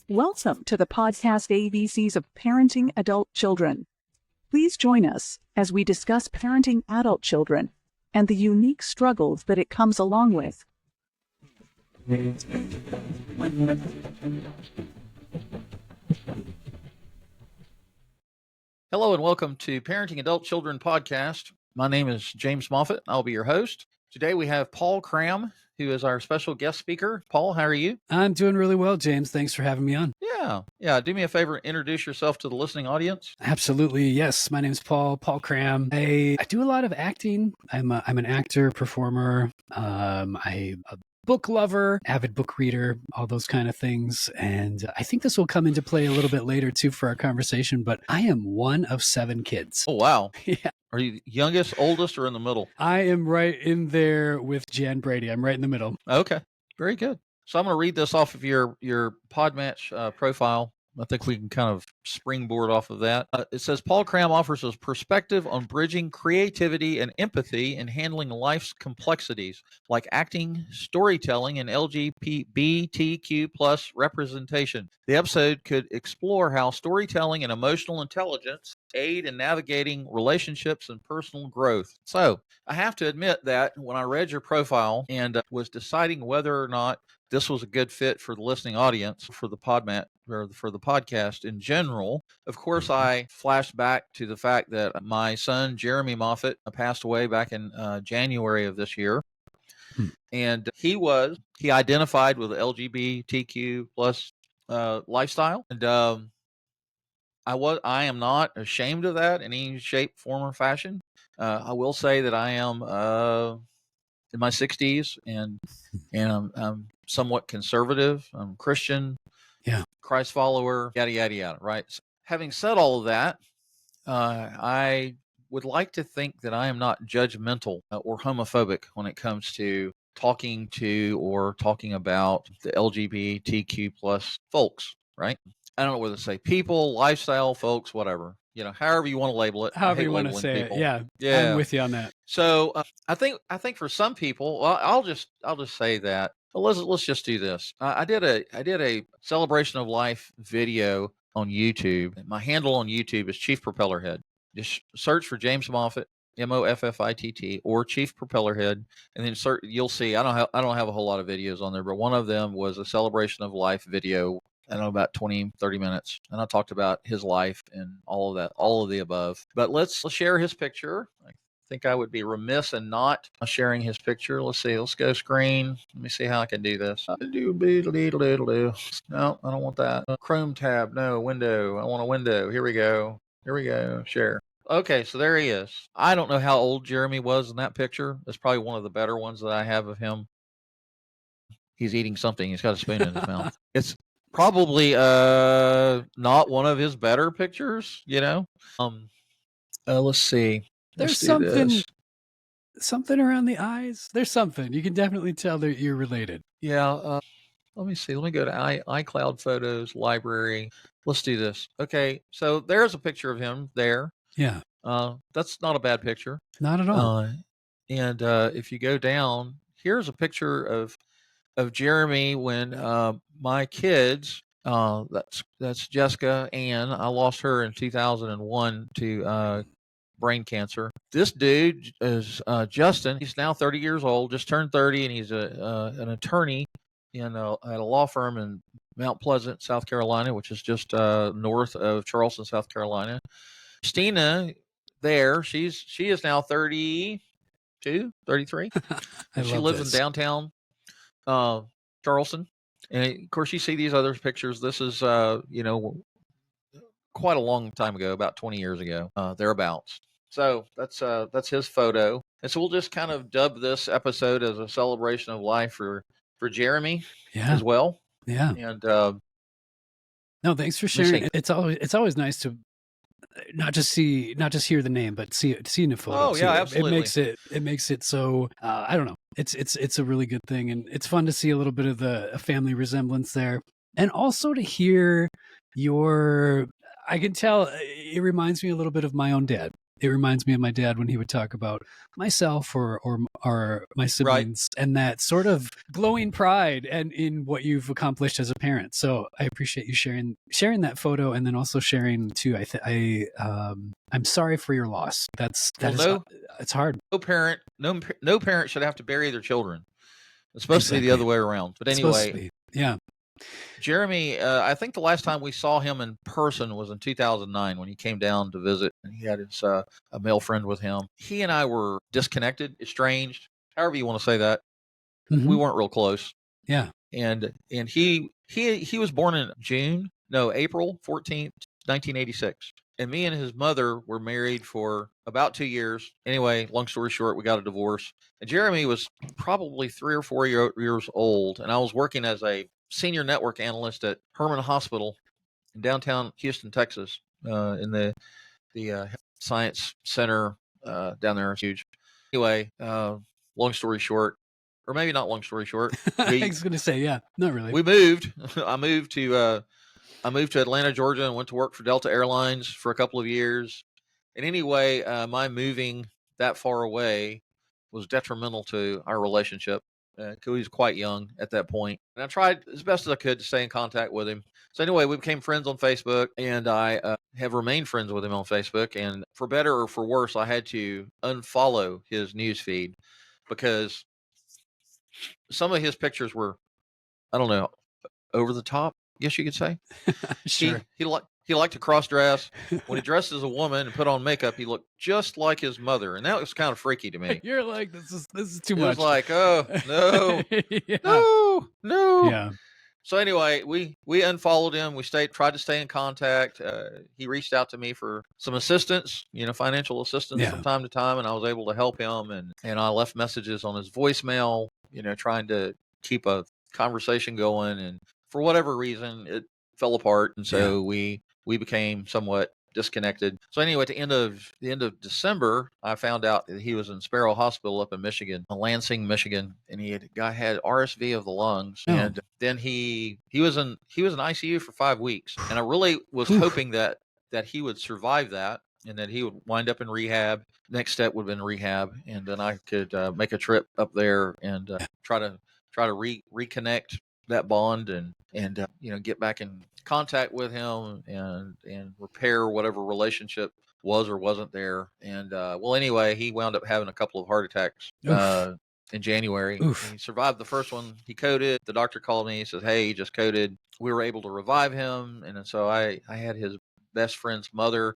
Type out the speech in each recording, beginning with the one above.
Welcome to the podcast ABCs of Parenting Adult Children. Please join us as we discuss parenting adult children and the unique struggles that it comes along with. Hello and welcome to Parenting Adult Children podcast. My name is James Moffitt. I'll be your host. Today we have Paul Cramm, who is our special guest speaker. Paul, how are you? I'm doing really well, James. Thanks for having me on. Yeah. Do me a favor, introduce yourself to the listening audience. Absolutely. Yes. My name's Paul Cramm. I do a lot of acting. I'm an actor, performer. I'm a book lover, avid book reader, all those kind of things. And I think this will come into play a little bit later too for our conversation, but I am one of 7 kids. Oh, wow. Yeah. Are you youngest, oldest, or in the middle? I am right in there with Jan Brady. I'm right in the middle. Okay. Very good. So I'm going to read this off of your Podmatch profile. I think we can kind of springboard off of that. It says, Paul Cramm offers us perspective on bridging creativity and empathy in handling life's complexities, like acting, storytelling, and LGBTQ plus representation. The episode could explore how storytelling and emotional intelligence aid in navigating relationships and personal growth. So I have to admit that when I read your profile and was deciding whether or not this was a good fit for the listening audience for the Podmat or for the podcast in general, of course, I flashed back to the fact that my son, Jeremy Moffitt, passed away back in January of this year. And he identified with the LGBTQ plus lifestyle. And I am not ashamed of that in any shape, form, or fashion. I will say that I am in my 60s and I'm somewhat conservative. I'm Christian, Christ follower, yada, yada, yada, right? So having said all of that, I would like to think that I am not judgmental or homophobic when it comes to talking to or talking about the LGBTQ plus folks, right? I don't know whether to say people, lifestyle, folks, whatever. You know, however you want to label it. However you want to say people. it. Yeah. I'm with you on that. So I think for some people, well, I'll just say that. Well, let's just do this. I did a celebration of life video on YouTube. My handle on YouTube is Chief Propellerhead. Just search for James Moffitt, Moffitt, or Chief Propellerhead, and then you'll see. I don't have a whole lot of videos on there, but one of them was a celebration of life video. I don't know, about 20, 30 minutes. And I talked about his life and all of that, all of the above. But let's share his picture. I think I would be remiss in not sharing his picture. Let's see. Let's go screen. Let me see how I can do this. No, I don't want that. Chrome tab. No, window. I want a window. Here we go. Share. Okay, so there he is. I don't know how old Jeremy was in that picture. It's probably one of the better ones that I have of him. He's eating something. He's got a spoon in his mouth. It's probably not one of his better pictures, you know. Let's see. There's something around the eyes. There's something. You can definitely tell that you're related. Yeah. Let me see. Let me go to iCloud Photos, Library. Let's do this. Okay. So there's a picture of him there. Yeah. That's not a bad picture. Not at all. And if you go down, here's a picture of Jeremy when my kids, that's Jessica Ann. I lost her in 2001 to brain cancer. This dude is Justin. He's now 30 years old, just turned 30, and he's an attorney at a law firm in Mount Pleasant, South Carolina, which is just north of Charleston, South Carolina. Christina there, she is now 32, 33. And she lives in downtown Charleston. And of course you see these other pictures. This is quite a long time ago, about 20 years ago, thereabouts. So that's his photo. And so we'll just kind of dub this episode as a celebration of life for Jeremy as well. Yeah. And no, thanks for sharing. It's always nice to not just hear the name, but see it in a photo. Oh yeah, absolutely. It makes it so I don't know. It's a really good thing, and it's fun to see a little bit of a family resemblance there, and also to hear I can tell it reminds me a little bit of my own dad. It reminds me of my dad when he would talk about myself or are my Right. siblings, and that sort of glowing pride and in what you've accomplished as a parent. So I appreciate you sharing that photo, and then also sharing too. I'm sorry for your loss. It's hard. No parent should have to bury their children. It's supposed to be the Exactly. other way around. But It's supposed to anyway, be. Yeah. Jeremy, I think the last time we saw him in person was in 2009 when he came down to visit, and he had his a male friend with him. He and I were disconnected, estranged, however you want to say that. We Mhm. weren't real close. Yeah. And he was born in April 14th, 1986. And me and his mother were married for about 2 years. Anyway, long story short, we got a divorce. And Jeremy was probably 3 or 4 years old, and I was working as a senior network analyst at Herman Hospital in downtown Houston, Texas, in the science center down there. It's huge. Anyway, long story short, or maybe not long story short, I was going to say, yeah, not really. we moved. I moved to Atlanta, Georgia, and went to work for Delta Airlines for a couple of years. And anyway, my moving that far away was detrimental to our relationship because he was quite young at that point. And I tried as best as I could to stay in contact with him. So anyway, we became friends on Facebook, and I have remained friends with him on Facebook. And for better or for worse, I had to unfollow his news feed because some of his pictures were, I don't know, over the top, I guess you could say. Sure. He liked to cross dress. When he dressed as a woman and put on makeup, he looked just like his mother, and that was kind of freaky to me. You're like, this is too It much. was like, oh no, Yeah. no. Yeah. So anyway, we unfollowed him. We tried to stay in contact. He reached out to me for some assistance, financial assistance from time to time, and I was able to help him. And I left messages on his voicemail, trying to keep a conversation going. And for whatever reason, it fell apart, and so we became somewhat disconnected. So anyway, at the end of December, I found out that he was in Sparrow Hospital up in Michigan, Lansing, Michigan, and he had RSV of the lungs. Oh. And then he was in ICU for 5 weeks, and I really was hoping that he would survive that and that he would wind up in rehab. Next step would have been rehab, and then I could make a trip up there and try to reconnect that bond and get back in contact with him and repair whatever relationship was or wasn't there. And anyway, he wound up having a couple of heart attacks in January. He survived the first one. He coded. The doctor called me. He says, "Hey, he just coded." We were able to revive him, and so I had his best friend's mother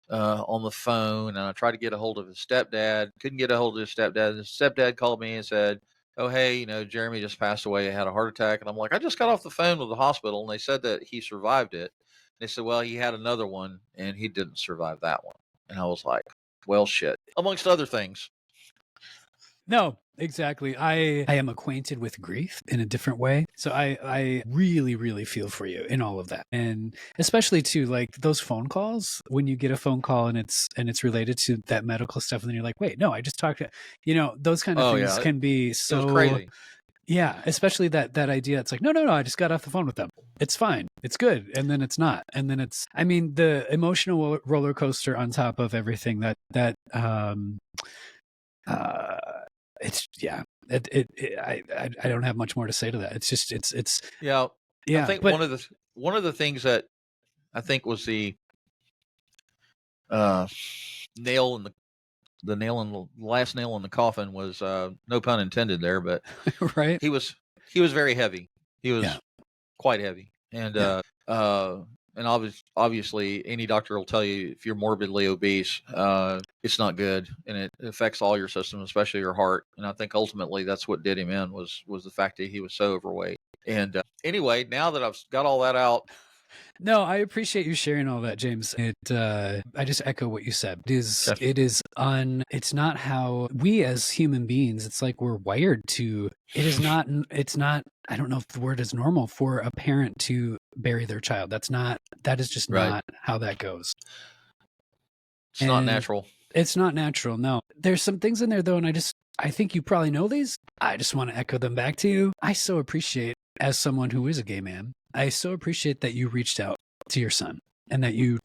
on the phone, and I tried to get a hold of his stepdad. Couldn't get a hold of his stepdad. His stepdad called me and said, "Oh, hey, Jeremy just passed away. He had a heart attack." And I'm like, "I just got off the phone with the hospital, and they said that he survived it." They said, "Well, he had another one, and he didn't survive that one." And I was like, "Well, shit," amongst other things. No, exactly. I am acquainted with grief in a different way. So I really, really feel for you in all of that. And especially too, like those phone calls, when you get a phone call and it's related to that medical stuff, and then you're like, wait, no, I just talked to, those kind of things can be so it was crazy. Yeah, especially that idea. It's like, no, I just got off the phone with them. It's fine. It's good. And then it's not. And then the emotional roller coaster on top of everything it's I don't have much more to say to that. It's just it's yeah. I think but, one of the things that I think was the nail in the last nail in the coffin was no pun intended there, but right. He was very heavy. He was quite heavy, and obviously any doctor will tell you if you're morbidly obese, it's not good, and it affects all your systems, especially your heart. And I think ultimately that's what did him in was the fact that he was so overweight. And anyway, now that I've got all that out. No, I appreciate you sharing all that, James. I just echo what you said. It's not how we as human beings, it's like we're wired to, it's not, I don't know if the word is normal for a parent to bury their child. That is just not how that goes. It's not natural. It's not natural. No, there's some things in there though. And I think you probably know these. I just want to echo them back to you. I so appreciate, as someone who is a gay man, I so appreciate that you reached out to your son and that you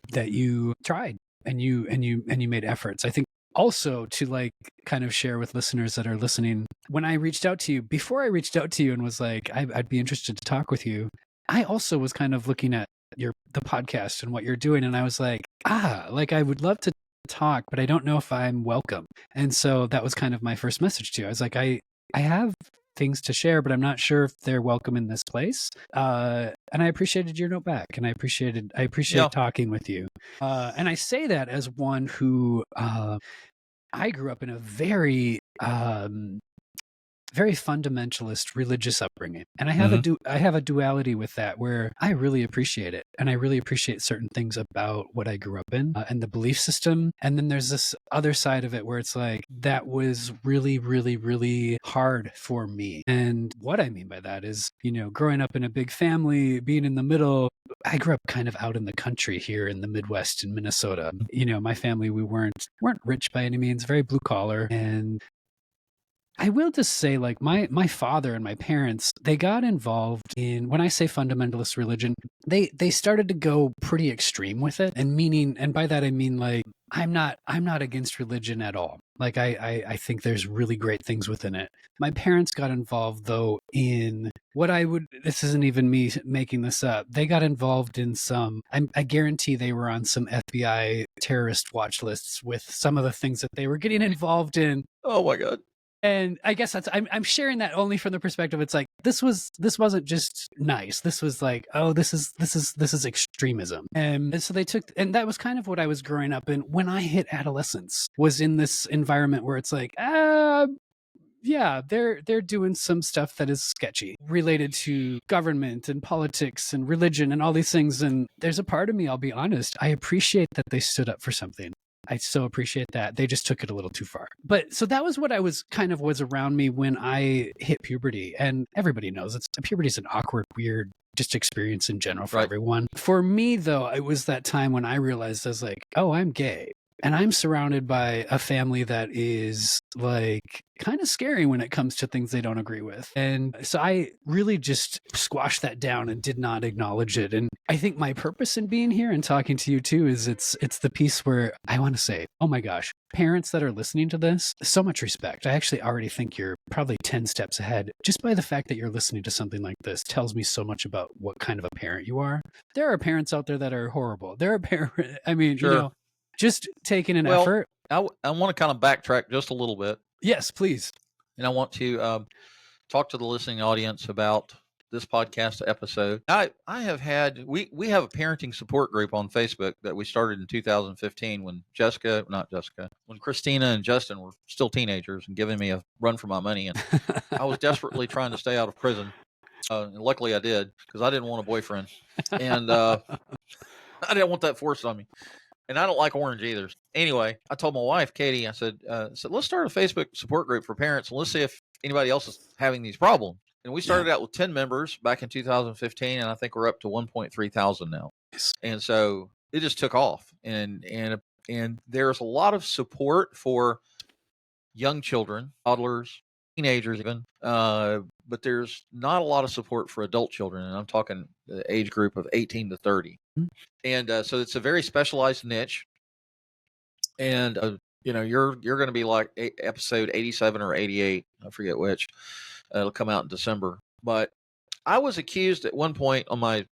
tried and you made efforts. I think also to like kind of share with listeners that are listening, when I reached out to you, before I reached out to you and was like, I'd be interested to talk with you, I also was kind of looking at the podcast and what you're doing. And I was like, like I would love to talk, but I don't know if I'm welcome. And so that was kind of my first message to you. I was like, I have things to share, but I'm not sure if they're welcome in this place. And I appreciated your note back, and I appreciate talking with you. And I say that as one who I grew up in a very very fundamentalist religious upbringing, and I have a duality with that, where I really appreciate it, and I really appreciate certain things about what I grew up in and the belief system. And then there's this other side of it where it's like, that was really, really, really hard for me. And what I mean by that is, growing up in a big family, being in the middle. I grew up kind of out in the country here in the Midwest in Minnesota. My family, we weren't rich by any means, very blue collar. And I will just say, like, my father and my parents, they got involved in, when I say fundamentalist religion, they started to go pretty extreme with it. And by that I mean, like, I'm not against religion at all. Like, I think there's really great things within it. My parents got involved, though, in this isn't even me making this up. They got involved in I guarantee they were on some FBI terrorist watch lists with some of the things that they were getting involved in. Oh my God. And I guess I'm sharing that only from the perspective. It's like, this wasn't just nice. This was like, oh, this is extremism. And so and that was kind of what I was growing up in when I hit adolescence, was in this environment where it's like, yeah, they're doing some stuff that is sketchy related to government and politics and religion and all these things. And there's a part of me, I'll be honest, I appreciate that they stood up for something. I so appreciate that. They just took it a little too far. But so that was what was around me when I hit puberty. And everybody knows puberty is an awkward, weird, just experience in general for everyone. For me, though, it was that time when I realized, I was like, oh, I'm gay. And I'm surrounded by a family that is like kind of scary when it comes to things they don't agree with. And so I really just squashed that down and did not acknowledge it. And I think my purpose in being here and talking to you too is it's the piece where I want to say, oh my gosh, parents that are listening to this, so much respect. I actually already think you're probably 10 steps ahead. Just by the fact that you're listening to something like this tells me so much about what kind of a parent you are. There are parents out there that are horrible. There are parents, I mean, Sure. Just taking an effort. I want to kind of backtrack just a little bit. Yes, please. And I want to talk to the listening audience about this podcast episode. I have had, we have a parenting support group on Facebook that we started in 2015 when when Christina and Justin were still teenagers and giving me a run for my money. And I was desperately trying to stay out of prison. And luckily I did, because I didn't want a boyfriend. And I didn't want that forced on me. And I don't like orange either. Anyway, I told my wife, Katie, I said, let's start a Facebook support group for parents, and let's see if anybody else is having these problems. And we started out with 10 members back in 2015, and I think we're up to 1.3 thousand now. Yes. And so it just took off. And there's a lot of support for young children, toddlers, teenagers even, but there's not a lot of support for adult children, and I'm talking the age group of 18 to 30. Mm-hmm. And so it's a very specialized niche. And you're going to be like episode 87 or 88, I forget which. It'll come out in December. But I was accused at one point on my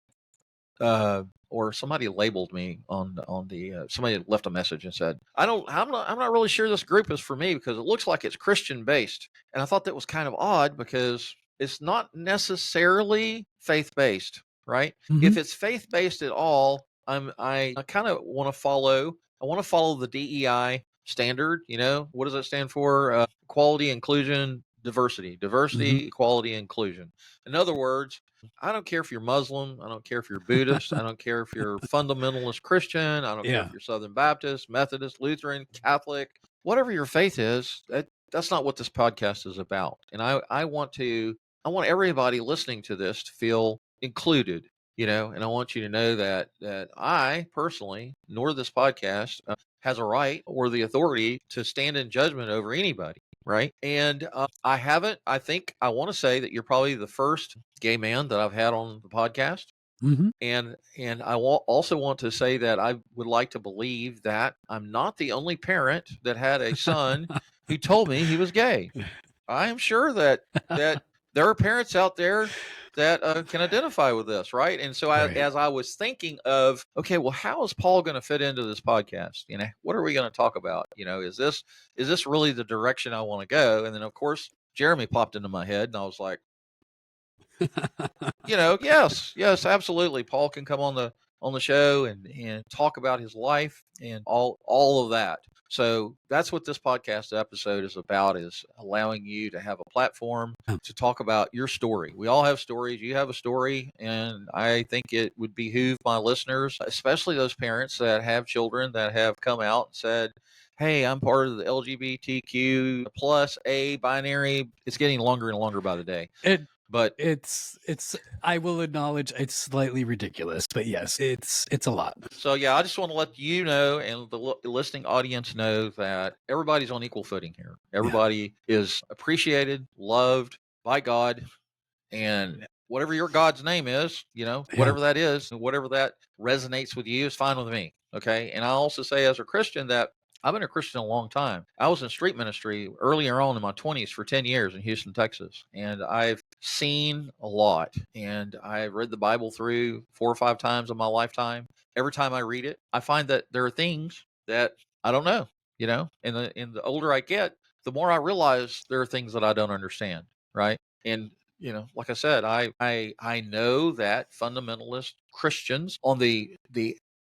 or somebody labeled me on the somebody left a message and said, I'm not really sure this group is for me because it looks like it's Christian based. And I thought that was kind of odd because it's not necessarily faith based, right? Mm-hmm. If it's faith based at all, I kind of want to follow the DEI standard. What does that stand for? Equality, inclusion, diversity, mm-hmm. Equality, inclusion. In other words, I don't care if you're Muslim. I don't care if you're Buddhist. I don't care if you're fundamentalist Christian. I don't care if you're Southern Baptist, Methodist, Lutheran, Catholic, whatever your faith is. That's not what this podcast is about. And I want everybody listening to this to feel included, and I want you to know that I personally, nor this podcast, has a right or the authority to stand in judgment over anybody. Right. And I want to say that you're probably the first gay man that I've had on the podcast. Mm-hmm. And I also want to say that I would like to believe that I'm not the only parent that had a son who told me he was gay. I am sure that there are parents out there that can identify with this, right? And so Right. as I was thinking of, okay, well, how is Paul going to fit into this podcast? What are we going to talk about? Is this really the direction I want to go? And then of course Jeremy popped into my head, and I was like, yes, absolutely. Paul can come on the show and talk about his life and all of that. So that's what this podcast episode is about, is allowing you to have a platform to talk about your story. We all have stories. You have a story, and I think it would behoove my listeners, especially those parents that have children that have come out and said, hey, I'm part of the LGBTQ plus A binary. It's getting longer and longer by the day. But it's I will acknowledge it's slightly ridiculous, but yes, it's a lot. So yeah, I just want to let you know and the listening audience know that everybody's on equal footing here. Everybody is appreciated, loved by God, and whatever your God's name is, whatever that is, and whatever that resonates with you is fine with me. Okay. And I also say, as a Christian, that I've been a Christian a long time. I was in street ministry earlier on in my 20s for 10 years in Houston, Texas. And I've seen a lot. And I've read the Bible through 4 or 5 times in my lifetime. Every time I read it, I find that there are things that I don't know, and the older I get, the more I realize there are things that I don't understand. Right. And like I said, I know that fundamentalist Christians on the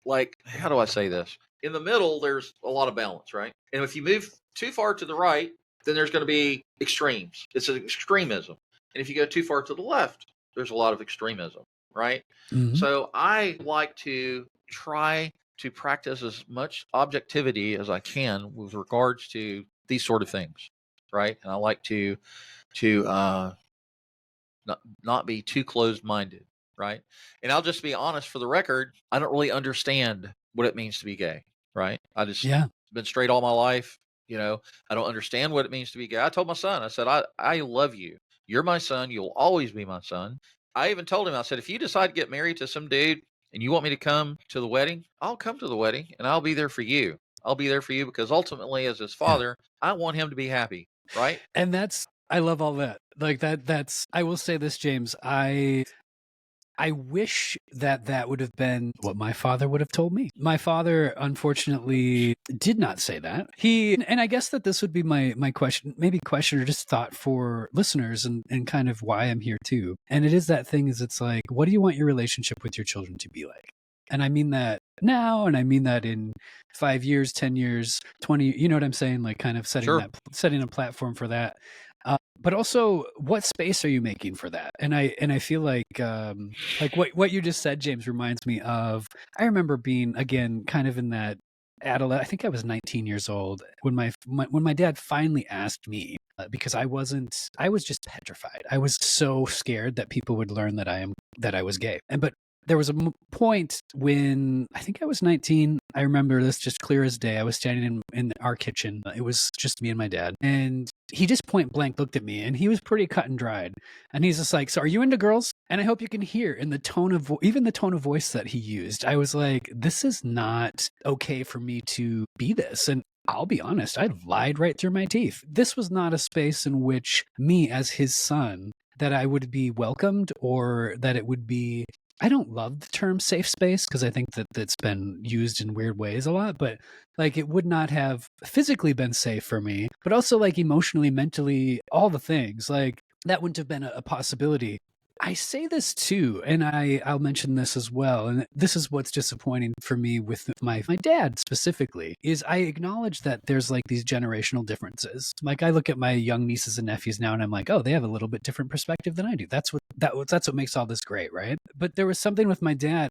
like, how do I say this? In the middle, there's a lot of balance, right? And if you move too far to the right, then there's going to be extremes. It's an extremism. And if you go too far to the left, there's a lot of extremism, right? Mm-hmm. So I like to try to practice as much objectivity as I can with regards to these sort of things, right? And I like to not be too closed-minded, right? And I'll just be honest, for the record, I don't really understand what it means to be gay, right? I just been straight all my life. I don't understand what it means to be gay. I told my son, I said, I love you. You're my son. You'll always be my son. I even told him, I said, if you decide to get married to some dude and you want me to come to the wedding, I'll come to the wedding and I'll be there for you. I'll be there for you because ultimately, as his father, I want him to be happy, right? And I love all that. Like that's I will say this, James. I wish that would have been what my father would have told me. My father, unfortunately, did not say that. And I guess that this would be my question, maybe question or just thought for listeners and kind of why I'm here too. And it is that thing is it's like, what do you want your relationship with your children to be like? And I mean that now, and I mean that in 5 years, 10 years, 20, you know what I'm saying? Like kind of setting a platform for that. But also, what space are you making for that? And I feel like what you just said, James, reminds me of. I remember being again kind of in that adolescent. I think I was 19 years old when my dad finally asked me because I was just petrified. I was so scared that people would learn that I was gay. But there was a point when I think I was 19. I remember this just clear as day. I was standing in our kitchen. It was just me and my dad. And he just point blank looked at me, and he was pretty cut and dried. And he's just like, so are you into girls? And I hope you can hear in the tone of even the tone of voice that he used. I was like, this is not okay for me to be this. And I'll be honest, I lied right through my teeth. This was not a space in which me as his son, that I would be welcomed or that it would be. I don't love the term safe space because I think that that's been used in weird ways a lot, but like it would not have physically been safe for me, but also like emotionally, mentally, all the things like that wouldn't have been a possibility. I say this too, and I'll mention this as well, and this is what's disappointing for me with my dad specifically, is I acknowledge that there's like these generational differences. Like I look at my young nieces and nephews now and I'm like, oh, they have a little bit different perspective than I do. That's what makes all this great, right? But there was something with my dad,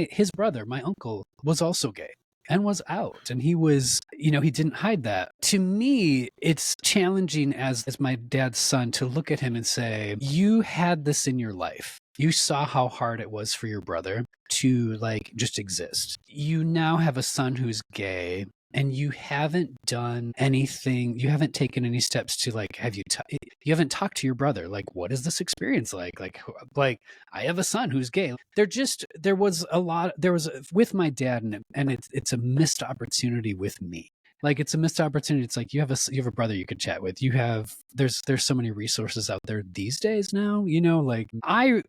his brother, my uncle, was also gay and was out, and he was, he didn't hide that. To me, it's challenging as my dad's son to look at him and say, you had this in your life. You saw how hard it was for your brother to like just exist. You now have a son who's gay, and you haven't done anything, you haven't taken any steps to like, you haven't talked to your brother, like, what is this experience like I have a son who's gay. There was with my dad, and it's a missed opportunity with me. Like, it's a missed opportunity. It's like you have a brother you could chat with. There's so many resources out there these days now, like I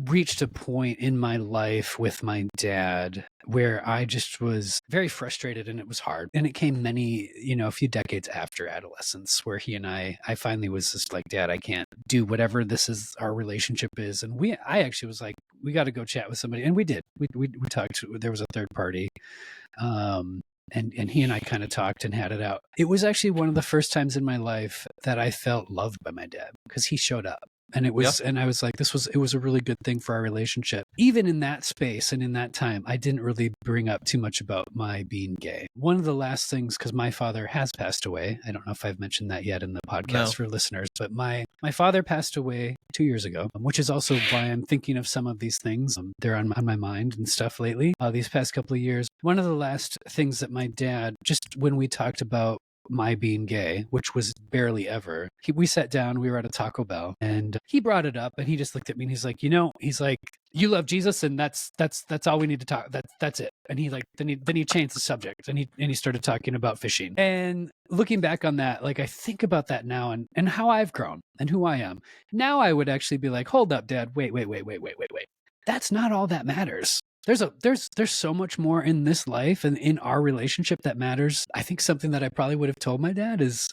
reached a point in my life with my dad where I just was very frustrated, and it was hard. And it came a few decades after adolescence, where he and I finally was just like, Dad, I can't do whatever this is, our relationship is. And I actually was like, we got to go chat with somebody. And we did. We talked. There was a third party. And he and I kind of talked and had it out. It was actually one of the first times in my life that I felt loved by my dad, because he showed up. And it was, and I was like, it was a really good thing for our relationship. Even in that space and in that time, I didn't really bring up too much about my being gay. One of the last things, because my father has passed away. I don't know if I've mentioned that yet in the podcast for listeners, but my father passed away 2 years ago, which is also why I'm thinking of some of these things. They're on my mind and stuff lately, these past couple of years. One of the last things that my dad, just when we talked about my being gay, which was barely ever, we sat down, we were at a Taco Bell, and he brought it up, and he just looked at me and he's like, you love Jesus, and that's all we need to talk. That's it. And he then he changed the subject, and he started talking about fishing. And looking back on that, like, I think about that now and how I've grown and who I am. Now I would actually be like, hold up, Dad, wait. That's not all that matters. There's so much more in this life and in our relationship that matters. I think something that I probably would have told my dad is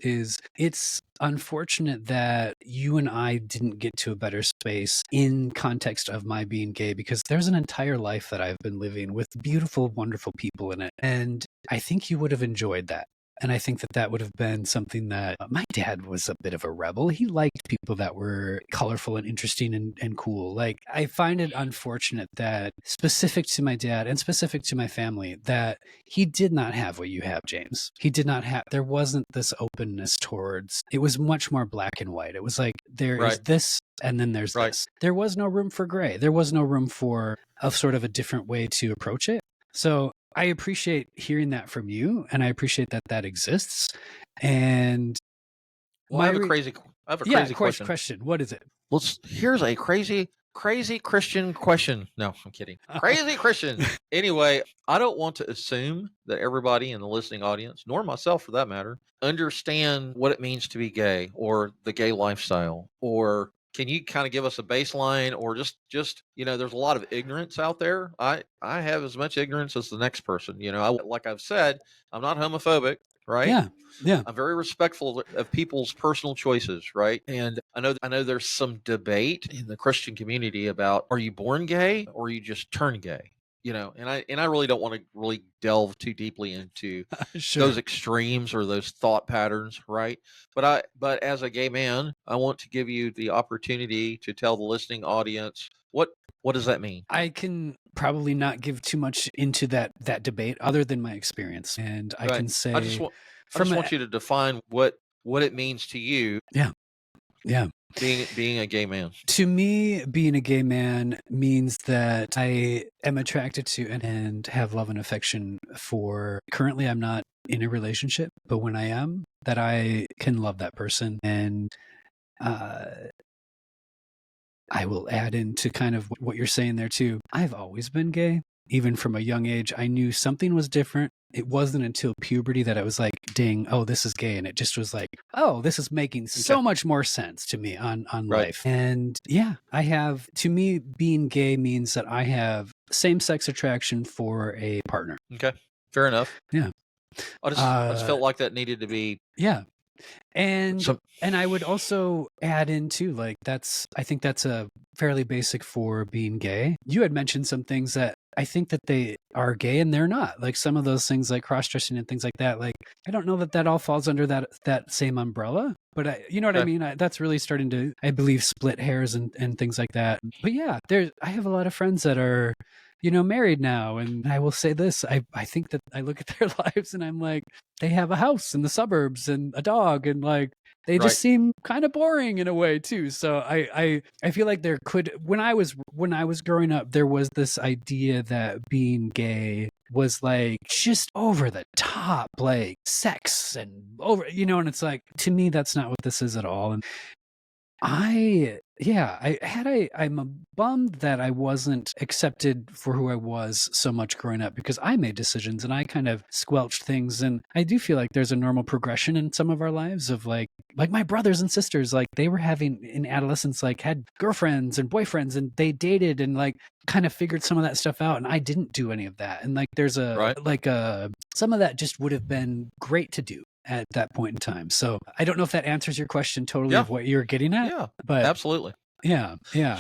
it's unfortunate that you and I didn't get to a better space in context of my being gay, because there's an entire life that I've been living with beautiful, wonderful people in it. And I think you would have enjoyed that. And I think that would have been something that my dad was a bit of a rebel. He liked people that were colorful and interesting and cool. Like, I find it unfortunate that, specific to my dad and specific to my family, that he did not have what you have, James. He did not have, there wasn't this openness towards, it was much more black and white. It was like, there is this, and then there's this. There was no room for gray. There was no room for a sort of a different way to approach it. So I appreciate hearing that from you, and I appreciate that exists. And I have a crazy question. What is it? Here's a crazy Christian question. No, I'm kidding. Crazy Christian. Anyway, I don't want to assume that everybody in the listening audience, nor myself for that matter, understand what it means to be gay or the gay lifestyle. Or can you kind of give us a baseline, or just there's a lot of ignorance out there. I have as much ignorance as the next person. Like I've said, I'm not homophobic, right? Yeah. I'm very respectful of people's personal choices, right? And I know there's some debate in the Christian community about, are you born gay or you just turn gay? And I really don't want to really delve too deeply into those extremes or those thought patterns, right? But as a gay man, I want to give you the opportunity to tell the listening audience what does that mean? I can probably not give too much into that debate other than my experience, and I can say, I just want you to define what it means to you. Yeah. Being a gay man. To me, being a gay man means that I am attracted to and have love and affection for, currently I'm not in a relationship, but when I am, that I can love that person. And I will add into kind of what you're saying there too. I've always been gay. Even from a young age, I knew something was different. It wasn't until puberty that I was like, dang, oh, this is gay. And it just was like, oh, this is making so much more sense to me on life. And to me, being gay means that I have same-sex attraction for a partner. Okay, fair enough. Yeah. I just felt like that needed to be. Yeah. And I would also add in too, like, I think that's a fairly basic for being gay. You had mentioned some things that I think that they are gay and they're not, like some of those things like cross-dressing and things like that. Like, I don't know that all falls under that same umbrella, but you know what I mean? That's really starting to, I believe, split hairs and things like that. But yeah, I have a lot of friends that are, married now. And I will say this, I think that I look at their lives and I'm like, they have a house in the suburbs and a dog, and like, they just seem kind of boring in a way too. So I feel like there could, when I was growing up, there was this idea that being gay was like just over the top, like sex and over, and it's like, to me, that's not what this is at all. And I'm bummed that I wasn't accepted for who I was so much growing up, because I made decisions and I kind of squelched things. And I do feel like there's a normal progression in some of our lives of like my brothers and sisters, like they were having in adolescence, like had girlfriends and boyfriends and they dated and like kind of figured some of that stuff out. And I didn't do any of that. And like there's some of that just would have been great to do at that point in time. So I don't know if that answers your question totally of what you're getting at. Yeah, but absolutely. Yeah.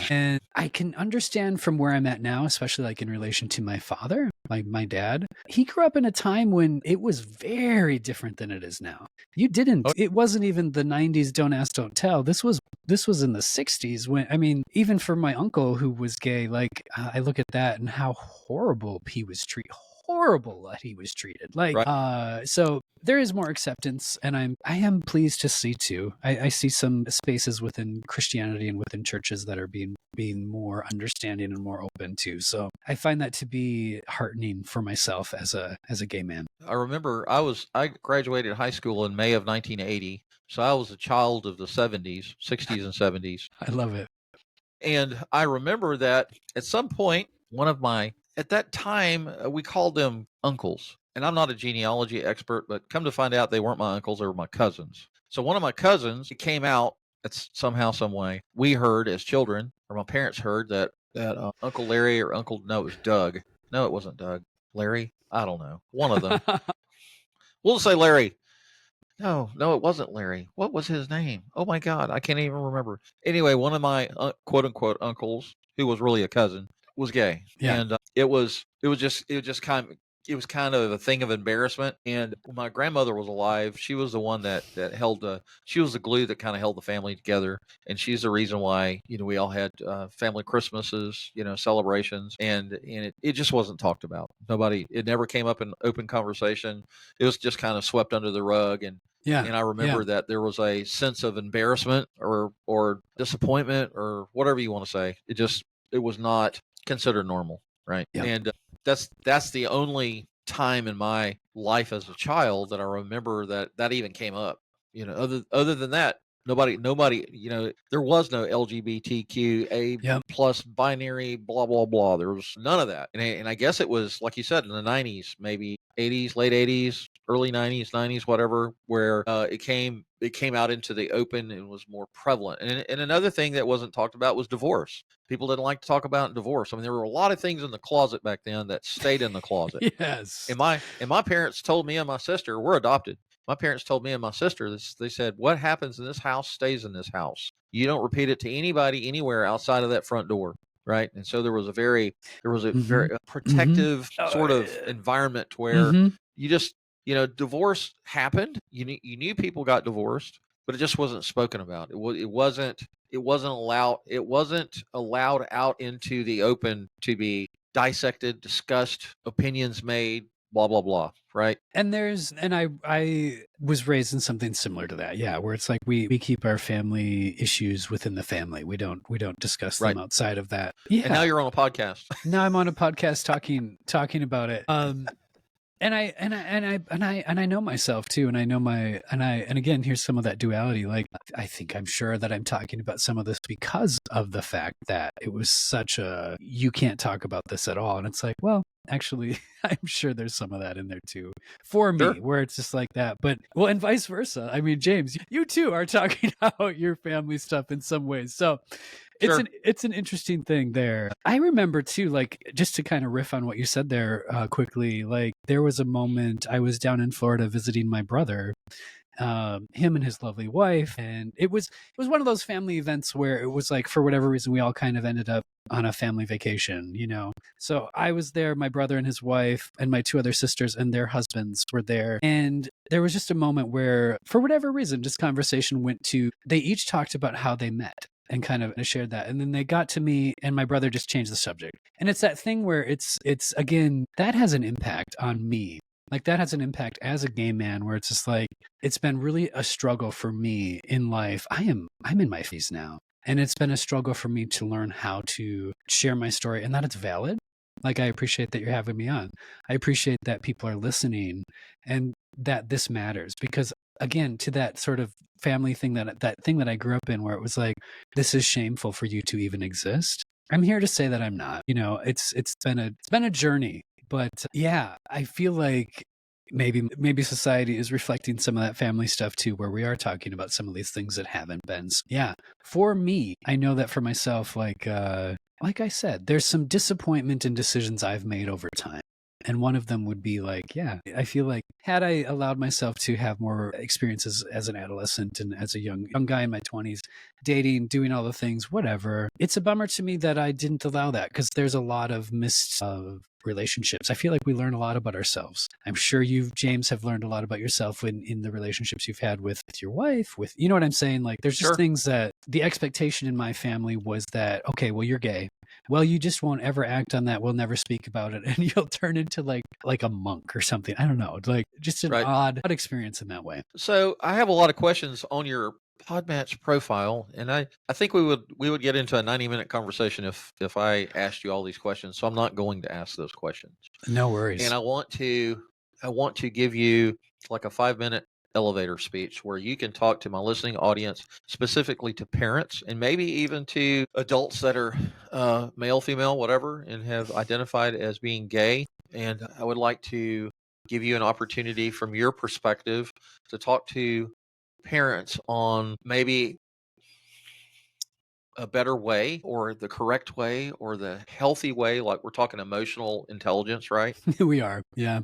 And I can understand from where I'm at now, especially like in relation to my father, like my dad. He grew up in a time when it was very different than it is now. It wasn't even the 90s, don't ask, don't tell. This was in the 60s when, I mean, even for my uncle who was gay, like I look at that and how horrible that he was treated. Like, so there is more acceptance, and I am pleased to see too. I see some spaces within Christianity and within churches that are being more understanding and more open too. So I find that to be heartening for myself as a gay man. I remember I graduated high school in May of 1980, so I was a child of the 70s, 60s, and 70s. I love it. And I remember that at some point, at that time, we called them uncles. And I'm not a genealogy expert, but come to find out they weren't my uncles, they were my cousins. So one of my cousins, he came out, it's somehow, some way. We heard as children, or my parents heard that Uncle Larry it was Doug. No, it wasn't Doug. Larry? I don't know. One of them. We'll say Larry. No, it wasn't Larry. What was his name? Oh my God, I can't even remember. Anyway, one of my quote unquote uncles, who was really a cousin, was gay. Yeah. And it was kind of a thing of embarrassment. And when my grandmother was alive, she was the one that she was the glue that kind of held the family together. And she's the reason why, we all had family Christmases, celebrations, and it just wasn't talked about. It never came up in open conversation. It was just kind of swept under the rug. And I remember that there was a sense of embarrassment or disappointment or whatever you want to say. It was not considered normal. Right. Yeah. And that's the only time in my life as a child that I remember that even came up. Other than that, nobody, there was no LGBTQ plus binary, blah, blah, blah. There was none of that. And I guess it was, like you said, in the 90s, maybe 80s, late 80s, early 90s, whatever, where it came out into the open and was more prevalent. And another thing that wasn't talked about was divorce. People didn't like to talk about divorce. I mean, there were a lot of things in the closet back then that stayed in the closet. Yes. And my parents told me and my sister, we're adopted. My parents told me and my sister this. They said, what happens in this house stays in this house. You don't repeat it to anybody anywhere outside of that front door. Right. And so there was a very protective sort of environment where you just, divorce happened. You knew people got divorced, but it just wasn't spoken about. It wasn't allowed out into the open to be dissected, discussed, opinions made, blah, blah, blah. Right. And I was raised in something similar to that. Yeah. Where it's like, we keep our family issues within the family. We don't discuss them outside of that. Yeah. And now you're on a podcast. Now I'm on a podcast talking about it. And I know myself too, and I know and again, here's some of that duality. Like, I'm sure that I'm talking about some of this because of the fact that it was such you can't talk about this at all. And it's like, well, actually, I'm sure there's some of that in there too for me, where it's just like that. But and vice versa. I mean, James, you too are talking about your family stuff in some ways. So it's an interesting thing there. I remember too, like, just to kind of riff on what you said there quickly, like there was a moment I was down in Florida visiting my brother, him and his lovely wife. And it was one of those family events where it was like, for whatever reason, we all kind of ended up on a family vacation, So I was there, my brother and his wife and my two other sisters and their husbands were there. And there was just a moment where, for whatever reason, just conversation went to, they each talked about how they met and kind of shared that. And then they got to me and my brother just changed the subject. And it's that thing where it's again, that has an impact on me. Like that has an impact as a gay man where it's just like, it's been really a struggle for me in life. I'm in my 50s now. And it's been a struggle for me to learn how to share my story and that it's valid Like, I appreciate that you're having me on. I appreciate that people are listening and that this matters because, again, to that sort of family thing, that thing that I grew up in where it was like, this is shameful for you to even exist. I'm here to say that I'm not. It's been a journey, but yeah, I feel like maybe society is reflecting some of that family stuff too, where we are talking about some of these things that haven't been. Yeah, for me, I know that for myself, like I said, there's some disappointment in decisions I've made over time. And one of them would be like, yeah, I feel like had I allowed myself to have more experiences as an adolescent and as a young guy in my 20s, dating, doing all the things, whatever. It's a bummer to me that I didn't allow that because there's a lot of missed relationships. I feel like we learn a lot about ourselves. I'm sure you, James, have learned a lot about yourself in the relationships you've had with your wife, with, you know what I'm saying? Like, there's just Sure. things that the expectation in my family was that, okay, well, you're gay. Well, you just won't ever act on that. We'll never speak about it. And you'll turn into like a monk or something. I don't know. Like just an Right. odd experience in that way. So I have a lot of questions on your Podmatch profile, and I think we would get into a 90-minute conversation if I asked you all these questions. So I'm not going to ask those questions. No worries. And I want to give you like a 5-minute elevator speech where you can talk to my listening audience, specifically to parents and maybe even to adults that are male, female, whatever, and have identified as being gay. And I would like to give you an opportunity from your perspective to talk to parents on maybe a better way or the correct way or the healthy way, like we're talking emotional intelligence, right? We are. Yeah.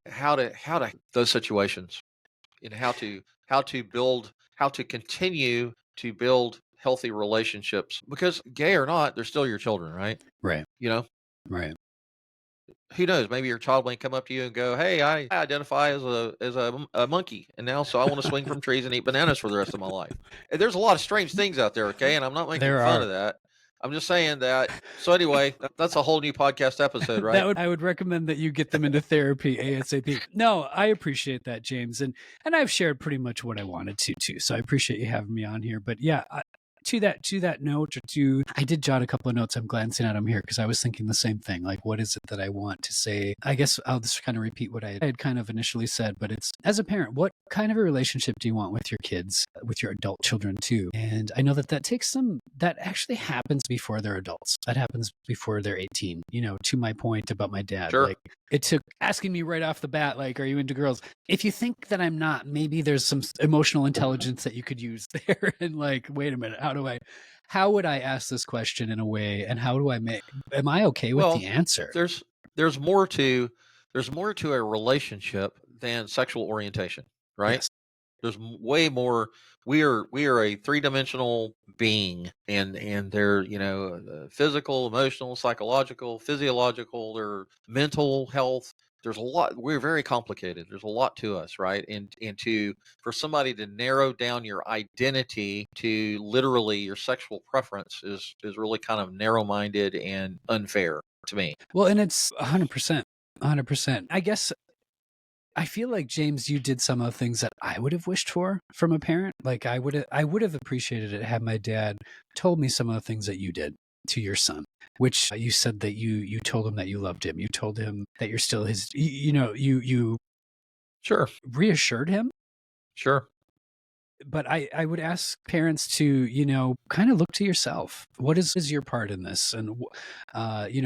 How to those situations and how to continue to build healthy relationships, because gay or not, they're still your children, right? Right. Right. Who knows, maybe your child may come up to you and go, hey, I identify as a monkey, and now so I want to swing from trees and eat bananas for the rest of my life. And there's a lot of strange things out there, okay, and I'm not making There fun are. of that. I'm just saying that. So anyway, that's a whole new podcast episode, right? I would recommend that you get them into therapy ASAP. No, I appreciate that, James, and I've shared pretty much what I wanted to too. So I appreciate you having me on here. But yeah, to that note, I did jot a couple of notes. I'm glancing at them here because I was thinking the same thing. Like, what is it that I want to say? I guess I'll just kind of repeat what I had kind of initially said. But it's, as a parent, what kind of a relationship do you want with your kids, with your adult children too? And I know that takes some. That actually happens before they're adults. That happens before they're 18. You know, to my point about my dad. Sure. Like, it took asking me right off the bat, like, are you into girls? If you think that I'm not, maybe there's some emotional intelligence that you could use there. And like, wait a minute, how would I ask this question in a way, and am I okay with the answer? There's more to a relationship than sexual orientation, right? Yes. There's way more. We are a 3-dimensional being, and they're physical, emotional, psychological, physiological, their mental health. There's a lot. We're very complicated. There's a lot to us, right? And for somebody to narrow down your identity to literally your sexual preference is really kind of narrow-minded and unfair to me. Well, and it's 100%. 100%. I guess I feel like, James, you did some of the things that I would have wished for from a parent. Like I would have appreciated it had my dad told me some of the things that you did to your son, which you said that you told him that you loved him. You told him that you're still his, you Sure. reassured him. Sure. But I would ask parents to, kind of look to yourself. What is your part in this? And,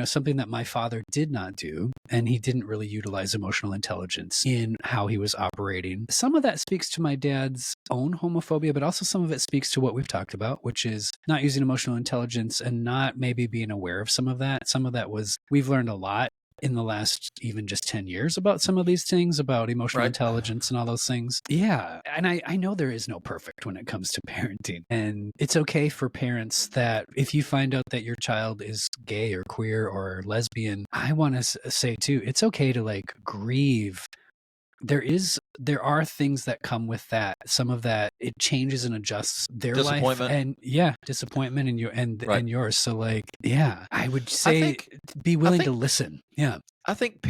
something that my father did not do, and he didn't really utilize emotional intelligence in how he was operating. Some of that speaks to my dad's own homophobia, but also some of it speaks to what we've talked about, which is not using emotional intelligence and not maybe being aware of some of that. Some of that was, we've learned a lot in the last even just 10 years about some of these things, about emotional intelligence and all those things. Yeah. And I know there is no perfect when it comes to parenting. And it's okay for parents that if you find out that your child is gay or queer or lesbian, I want to say too, it's okay to like grieve. There are things that come with that. Some of that, it changes and adjusts their life, and disappointment and yours. So like, yeah, I would say be willing to listen. Yeah. I think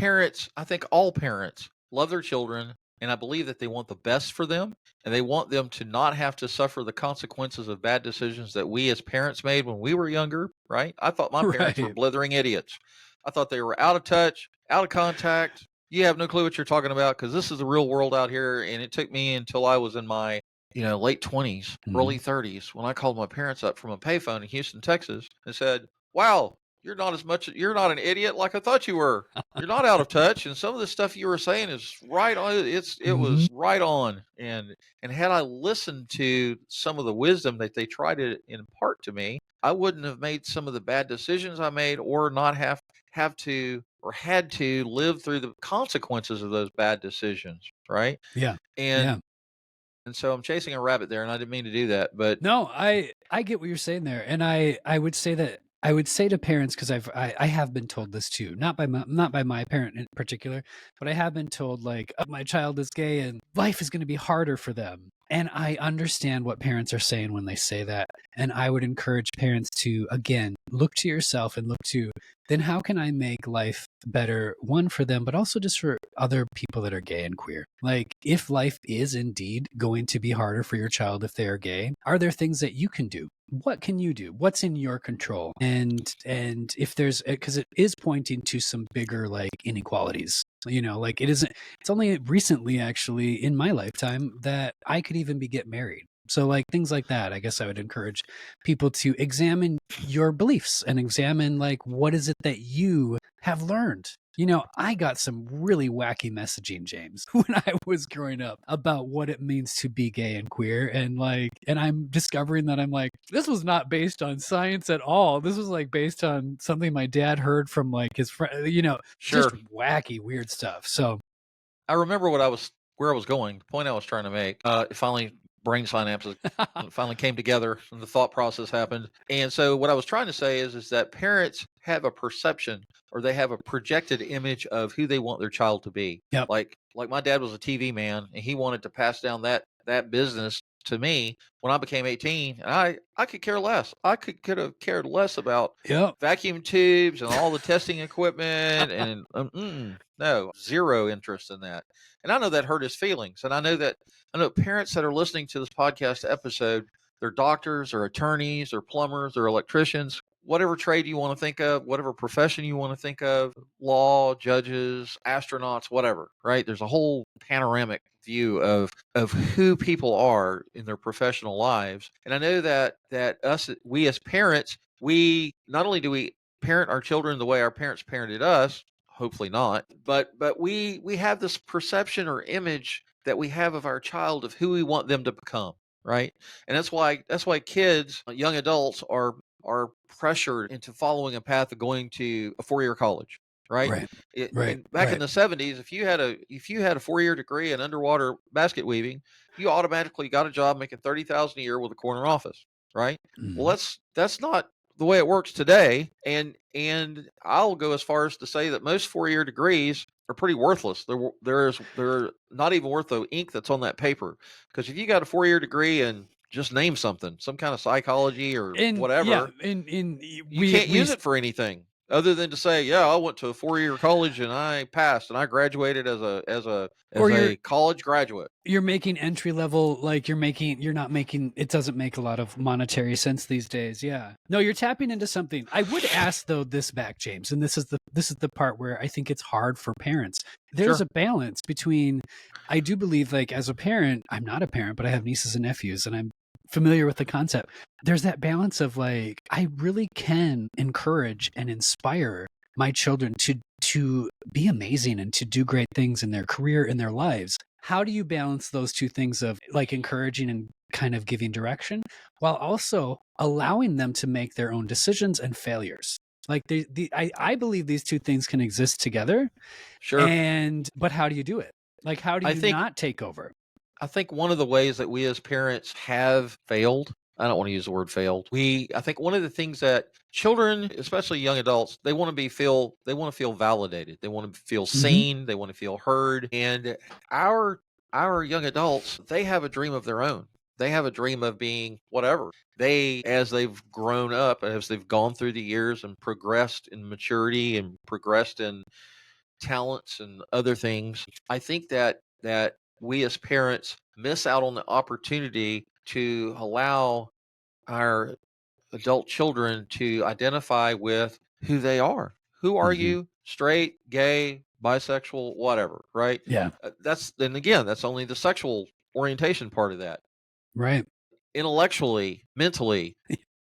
all parents love their children, and I believe that they want the best for them, and they want them to not have to suffer the consequences of bad decisions that we as parents made when we were younger, right? I thought my parents were blithering idiots. I thought they were out of touch, out of contact. You have no clue what you're talking about because this is the real world out here. And it took me until I was in my late 20s, early 30s when I called my parents up from a payphone in Houston, Texas and said, wow, you're not an idiot like I thought you were. You're not out of touch. And some of the stuff you were saying is right on. It was right on. And had I listened to some of the wisdom that they tried to impart to me, I wouldn't have made some of the bad decisions I made or not have to or had to live through the consequences of those bad decisions. Right. Yeah. And so I'm chasing a rabbit there, and I didn't mean to do that, but no, I get what you're saying there, and I would say to parents, because I have been told this too, not by my parent in particular, but I have been told like, oh, my child is gay and life is going to be harder for them. And I understand what parents are saying when they say that. And I would encourage parents to, again, look to yourself and look to, then how can I make life better, one, for them, but also just for other people that are gay and queer? Like, if life is indeed going to be harder for your child if they are gay, are there things that you can do? What can you do? What's in your control? And if there's, because it is pointing to some bigger like inequalities. Like it's only recently actually in my lifetime that I could even get married. So like things like that, I guess I would encourage people to examine your beliefs and examine like, what is it that you have learned? I got some really wacky messaging, James, when I was growing up about what it means to be gay and queer. And I'm discovering that I'm like, this was not based on science at all. This was like based on something my dad heard from like his friend, Sure. just wacky, weird stuff. So I remember where I was going, the point I was trying to make. Finally, brain synapses finally came together and the thought process happened. And so what I was trying to say is that parents have a perception or they have a projected image of who they want their child to be. Yep. Like my dad was a TV man and he wanted to pass down that business to me when I became 18. And I could care less. I could have cared less about vacuum tubes and all the testing equipment and no, zero interest in that. And I know that hurt his feelings. And I know parents that are listening to this podcast episode, they're doctors or attorneys or plumbers or electricians, whatever trade you want to think of, whatever profession you want to think of, law, judges, astronauts, whatever, right? There's a whole panoramic view of who people are in their professional lives. And I know that we as parents, we not only do we parent our children the way our parents parented us, hopefully not, but we have this perception or image that we have of our child of who we want them to become, right? And that's why kids, young adults are pressured into following a path of going to a 4-year college, right? Back in the 70s, if you had a 4-year degree in underwater basket weaving, you automatically got a job making $30,000 a year with a corner office, right? Mm-hmm. Well, that's not the way it works today, and I'll go as far as to say that most 4-year degrees are pretty worthless. They're not even worth the ink that's on that paper, because if you got a 4-year degree and just name something, some kind of psychology or whatever, you can't use it for anything other than to say, yeah, I went to a 4-year college and I passed and I graduated as a college graduate. You're making entry level, like it doesn't make a lot of monetary sense these days. Yeah. No, you're tapping into something. I would ask though this back, James, and this is the part where I think it's hard for parents. There's a balance between, I do believe, like, as a parent, I'm not a parent, but I have nieces and nephews and I'm familiar with the concept. There's that balance of like, I really can encourage and inspire my children to be amazing and to do great things in their career, in their lives. How do you balance those two things of like encouraging and kind of giving direction while also allowing them to make their own decisions and failures? Like I believe these two things can exist together. Sure. But how do you do it? Like, how do you not take over? I think one of the ways that we as parents have failed, I don't want to use the word failed. I think one of the things that children, especially young adults, they want to feel validated. They want to feel seen. Mm-hmm. They want to feel heard. And our young adults, they have a dream of their own. They have a dream of being whatever. As they've grown up, as they've gone through the years and progressed in maturity and progressed in talents and other things, I think that we as parents miss out on the opportunity to allow our adult children to identify with who they are, Who are Mhm. you? Straight, gay, bisexual, whatever, right? Yeah. Then again, that's only the sexual orientation part of that. Right. Intellectually, mentally,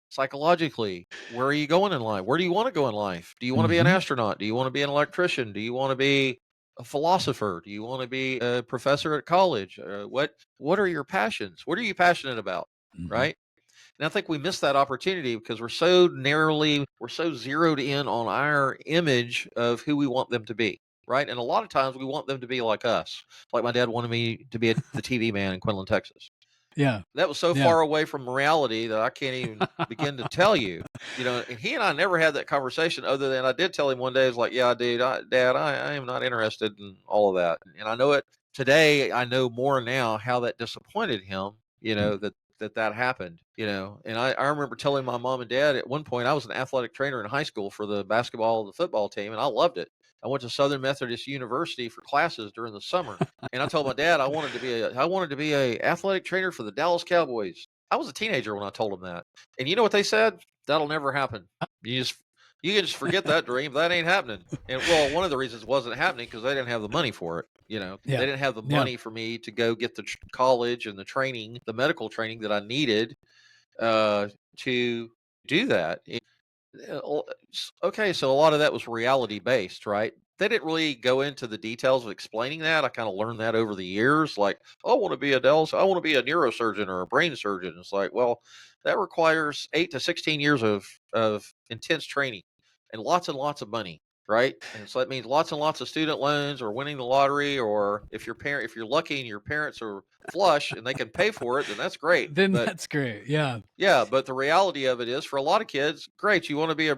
psychologically, where are you going in life? Where do you want to go in life? Do you want to be an Mhm. astronaut? Do you want to be an electrician? Do you want to be a philosopher? Do you want to be a professor at college? What are your passions? What are you passionate about? Mhm. Right? And I think we miss that opportunity because we're so zeroed in on our image of who we want them to be. Right. And a lot of times we want them to be like us. Like my dad wanted me to be the TV man in Quinlan, Texas. Yeah. That was so Yeah. far away from reality that I can't even begin to tell you. And he and I never had that conversation other than I did tell him one day, it's like, yeah, dude, Dad, I am not interested in all of that. And I know it today. I know more now how that disappointed him, that happened, and I remember telling my mom and dad at one point, I was an athletic trainer in high school for the basketball and the football team, and I loved it. I went to Southern Methodist University for classes during the summer. And I told my dad I wanted to be a athletic trainer for the Dallas Cowboys. I was a teenager when I told him that. And you know what they said? That'll never happen. You can just forget that dream. That ain't happening. And well, one of the reasons it wasn't happening because they didn't have the money for it. They Yeah. didn't have the Yeah. money for me to go get the college and the training, the medical training that I needed to do that. Okay, so a lot of that was reality based, right? They didn't really go into the details of explaining that. I kind of learned that over the years. Like, oh, I want to be I want to be a neurosurgeon or a brain surgeon. It's like, well, that requires 8 to 16 years of intense training and lots of money, right? And so that means lots and lots of student loans or winning the lottery, or if you're lucky and your parents are flush and they can pay for it, then that's great. Then But that's great. Yeah. yeah, but the reality of it is for a lot of kids, great, if you want to be a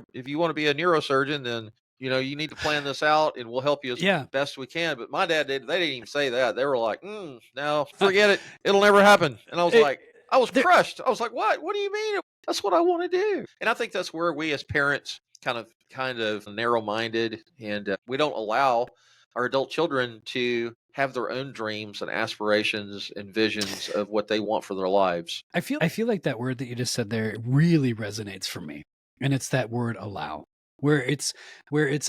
neurosurgeon, then you need to plan this out and we'll help you as Yeah. best we can. But my dad they didn't even say that. They were like, no, forget it. It'll never happen. And I was It, like, I was there, crushed. I was like, what? What do you mean? That's what I want to do. And I think that's where we as parents kind of narrow minded, and we don't allow our adult children to have their own dreams and aspirations and visions of what they want for their lives. I feel like that word that you just said there really resonates for me. And it's that word allow. Where it's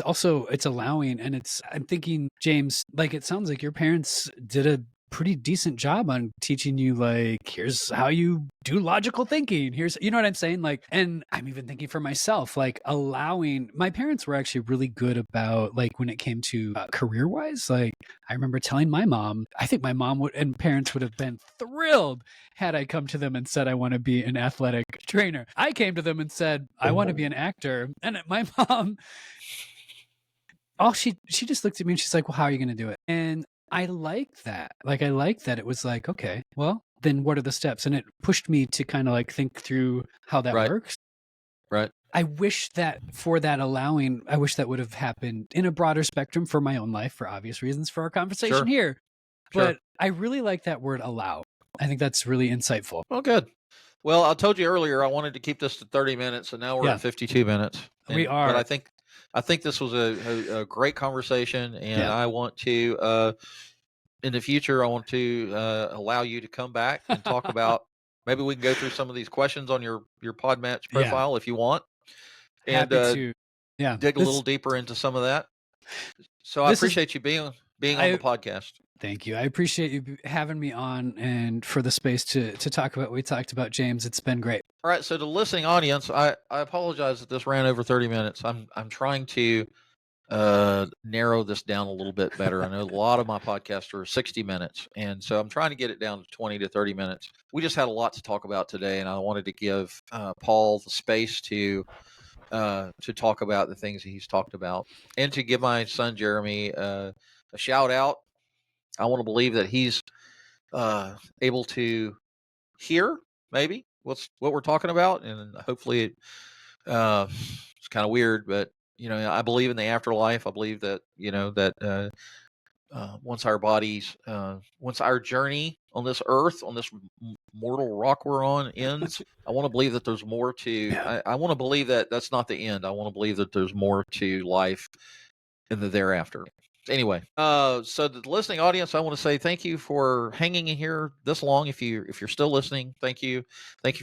also it's allowing, and I'm thinking, James, like it sounds like your parents did a pretty decent job on teaching you, like, here's how you do logical thinking, here's, you know what I'm saying, like, and I'm even thinking for myself, like, allowing. My parents were actually really good about, like, when it came to career wise, like, I remember telling my mom, I think my mom would and parents would have been thrilled had I come to them and said I want to be an athletic trainer. I came to them and said I want to be an actor, and my mom, she just looked at me and she's like, well, how are you going to do it? And I like that. Like, I like that it was like, okay, well, then what are the steps? And it pushed me to kind of like think through how that Right. works. Right. I wish that for that allowing, I wish that would have happened in a broader spectrum for my own life, for obvious reasons for our conversation Sure. here. Sure. But I really like that word allow. I think that's really insightful. Well, good. Well, I told you earlier I wanted to keep this to 30 minutes, and now we're at 52 minutes. We are. But I think this was a great conversation, and I want to in the future I want to allow you to come back and talk about. Maybe we can go through some of these questions on your Podmatch profile if you want, and Happy to dig a little deeper into some of that. So I appreciate you being on the podcast. Thank you. I appreciate you having me on and for the space to talk about what we talked about, James. It's been great. All right. So to the listening audience, I apologize that this ran over 30 minutes. I'm trying to narrow this down a little bit better. I know a lot of my podcasts are 60 minutes, and so I'm trying to get it down to 20 to 30 minutes. We just had a lot to talk about today, and I wanted to give Paul the space to talk about the things he's talked about, and to give my son Jeremy a shout out. I want to believe that he's able to hear maybe what we're talking about, and hopefully it's kind of weird, but I believe in the afterlife. I believe that once our bodies, once our journey on this earth, on this mortal rock we're on ends, I want to believe that there's more to. I want to believe that that's not the end. I want to believe that there's more to life in the thereafter. Anyway, so the listening audience, I want to say thank you for hanging in here this long. If you're still listening, thank you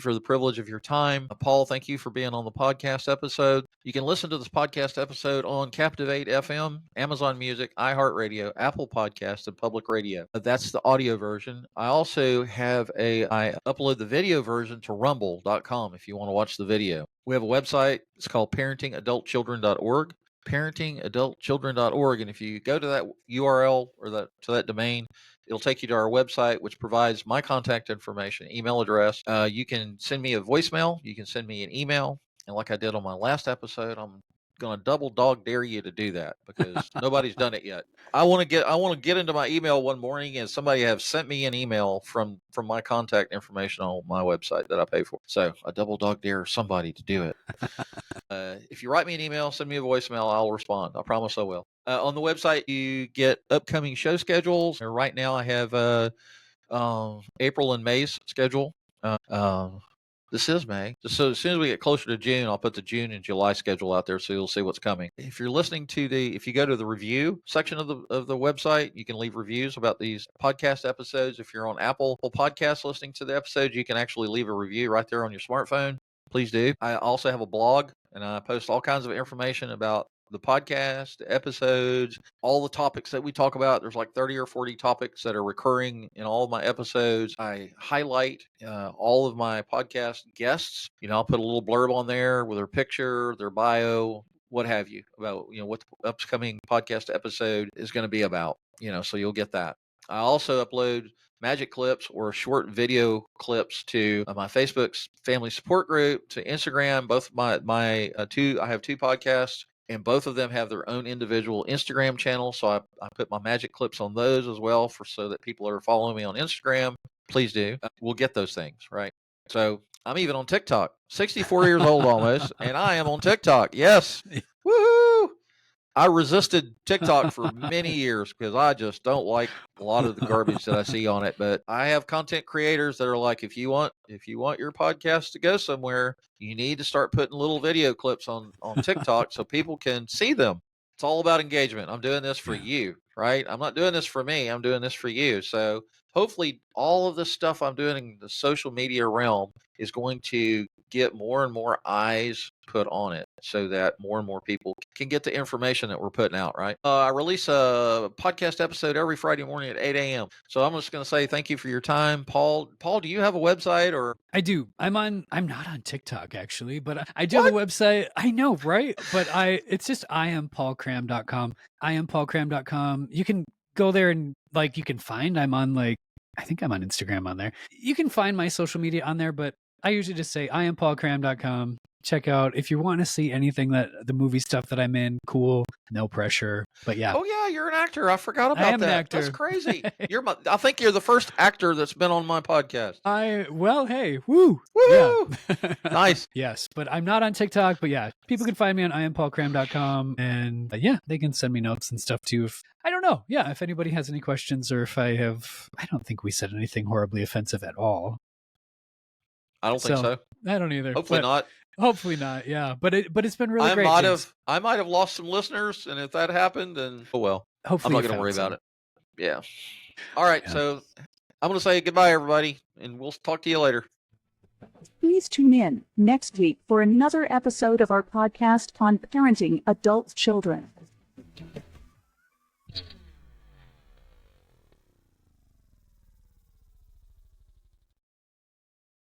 for the privilege of your time. Paul, thank you for being on the podcast episode. You can listen to this podcast episode on Captivate FM, Amazon Music, iHeartRadio, Apple Podcasts, and Public Radio. That's the audio version. I also I upload the video version to rumble.com if you want to watch the video. We have a website. It's called parentingadultchildren.org. parentingadultchildren.org, and if you go to that URL or to that domain, it'll take you to our website, which provides my contact information, email address. You can send me a voicemail, you can send me an email, and like I did on my last episode, I'm going to double dog dare you to do that because nobody's done it yet. I want to get into my email one morning and somebody have sent me an email from my contact information on my website that I pay for. So I double dog dare somebody to do it. If you write me an email, send me a voicemail, I'll respond. I promise I will. On the website, you get upcoming show schedules. Right now, I have April and May's schedule. This is May. So as soon as we get closer to June, I'll put the June and July schedule out there so you'll see what's coming. If you're listening to if you go to the review section of the website, you can leave reviews about these podcast episodes. If you're on Apple Podcasts listening to the episodes, you can actually leave a review right there on your smartphone. Please do. I also have a blog, and I post all kinds of information about the podcast, the episodes, all the topics that we talk about. There's like 30 or 40 topics that are recurring in all of my episodes. I highlight all of my podcast guests. I'll put a little blurb on there with their picture, their bio, what have you, about what the upcoming podcast episode is going to be about. So you'll get that. I also upload magic clips or short video clips to my Facebook's family support group, to Instagram. Both I have two podcasts, and both of them have their own individual Instagram channels. So I put my magic clips on those as well so that people are following me on Instagram. Please do. We'll get those things, right? So I'm even on TikTok, 64 years old almost, and I am on TikTok. Yes. Woohoo! I resisted TikTok for many years because I just don't like a lot of the garbage that I see on it. But I have content creators that are like, if you want your podcast to go somewhere, you need to start putting little video clips on TikTok so people can see them. It's all about engagement. I'm doing this for you, right? I'm not doing this for me. I'm doing this for you. So hopefully all of this stuff I'm doing in the social media realm is going to get more and more eyes put on it so that more and more people can get the information that we're putting out, right? I release a podcast episode every Friday morning at 8 a.m. So I'm just going to say thank you for your time. Paul, do you have a website? Or I do. I'm not on TikTok actually, but I do have a website. I know, right? But it's just iampaulcram.com. iampaulcram.com. You can go there and you can find I'm on I think I'm on Instagram on there. You can find my social media on there, but I usually just say iampaulcram.com. Check out if you want to see anything that the movie stuff that I'm in. Cool, no pressure. But yeah. Oh yeah, you're an actor. I forgot about I am that. An actor. That's crazy. I think you're the first actor that's been on my podcast. Hey, woo. Woo! Yeah. Nice. Yes, but I'm not on TikTok. But yeah, people can find me on iampaulcram.com, and they can send me notes and stuff too. I don't know. Yeah, if anybody has any questions or if I don't think we said anything horribly offensive at all. I don't think so. I don't either. Hopefully not. Hopefully not. Yeah, but it's been really great. I might have lost some listeners, and if that happened, then oh well. Hopefully I'm not going to worry about it. Yeah. All right. Yeah. So I'm going to say goodbye, everybody, and we'll talk to you later. Please tune in next week for another episode of our podcast on parenting adult children.